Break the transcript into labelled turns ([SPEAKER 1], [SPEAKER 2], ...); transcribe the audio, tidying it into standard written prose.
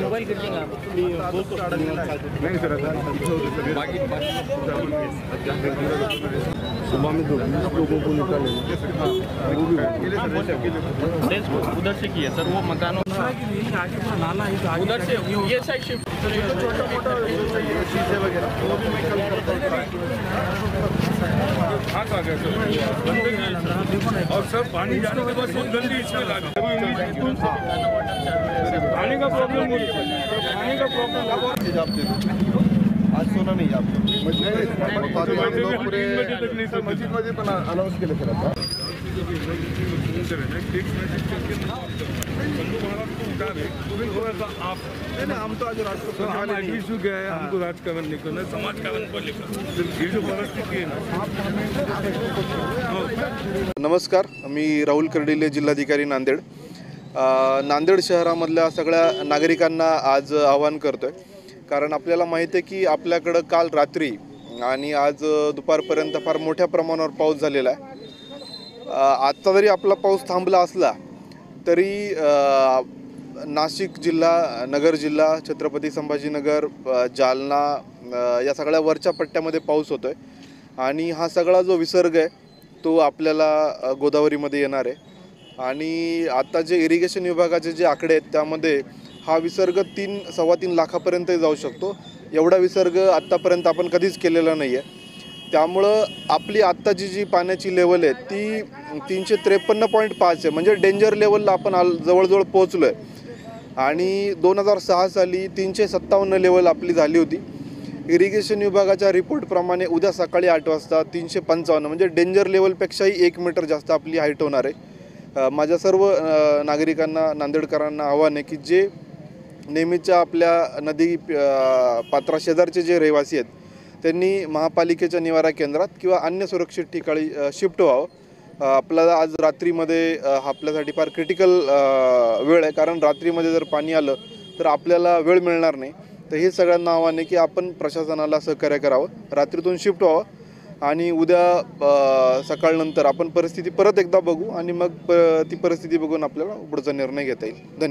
[SPEAKER 1] Mobile कर लेंगे आप नहीं सर सुबह में 20 लोगों को निकाले
[SPEAKER 2] उधर से किए सर, वो मकानों उधर से ये साइड शिफ्ट छोटा मोटा चीजें वगैरह वो भी मैं कल हाथ आ गया सर। और सर पानी जाने के बाद बहुत गंदी इसमें लगा पानी का प्रॉब्लम पानी का प्रॉब्लम
[SPEAKER 1] आज सोना नहीं आप पूरे मस्जिद मध्ये पण अनाउन्स केलं सर आता हम तो आज राजकारण गए, हमको राजकारण नहीं करना, समाजकारण पर ये जो परिस्थिती है ना।
[SPEAKER 3] नमस्कार, मी राहुल कर्डिले, जिल्हाधिकारी नांदेड। नांदेड शहरामधल्या सगळ्या नागरिकांना आज आवाहन करतोय, कारण आपल्याला माहिती आहे की आपल्याकडे काल रात्री आणि आज दुपारपर्यंत फार मोठ्या प्रमाणावर पाऊस झालेला आहे। आता जरी आपला पाऊस थांबला असला तरी नाशिक जिल्हा, नगर जिल्हा, छत्रपती संभाजीनगर, जालना या सगळ्या वरच्या पट्ट्यामध्ये पाऊस होतोय आणि हा सगळा जो विसर्ग आहे तो आपल्याला गोदावरीमध्ये येणार आहे। आणि आता जे इरिगेशन विभागाचे जे आकडे आहेत त्यामध्ये हा विसर्ग 3-3.25 लाखापर्यंत जाऊ शकतो। एवढा विसर्ग आतापर्यंत आपण कधीच केलेला नाही आहे। त्यामुळं आपली आत्ताची जी पाण्याची लेवल आहे ती 353.5 आहे, म्हणजे डेंजर लेवलला आपण जवळजवळ पोहोचलो आहे। आणि 2006 साली 357 लेवल आपली झाली होती। इरिगेशन विभागाच्या रिपोर्टप्रमाणे उद्या सकाळी 8 वाजता 355, म्हणजे डेंजर लेवलपेक्षाही 1 मीटर जास्त आपली हाईट होणार आहे। माझ्या सर्व नागरिकांना, नांदेडकरांना आव्हान आहे की जे नेहमीच्या आपल्या नदी पात्रा शेजारचे जे रहिवासी आहेत त्यांनी महापालिकेच्या निवारा केंद्रात किंवा अन्य सुरक्षित ठिकाणी शिफ्ट व्हावं। आपल्याला आज रात्रीमध्ये आपल्यासाठी फार क्रिटिकल वेळ आहे, कारण रात्रीमध्ये जर पाणी आलं तर आपल्याला वेळ मिळणार नाही। तर हे सगळ्यांना आव्हान आहे की आपण प्रशासनाला सहकार्य करावं, रात्रीतून शिफ्ट व्हावं आणि उद्या सकाळनंतर आपण परिस्थिती परत एकदा बघू आणि मग ती परिस्थिती बघून आपल्याला पुढचा निर्णय घेता येईल। धन्यवाद।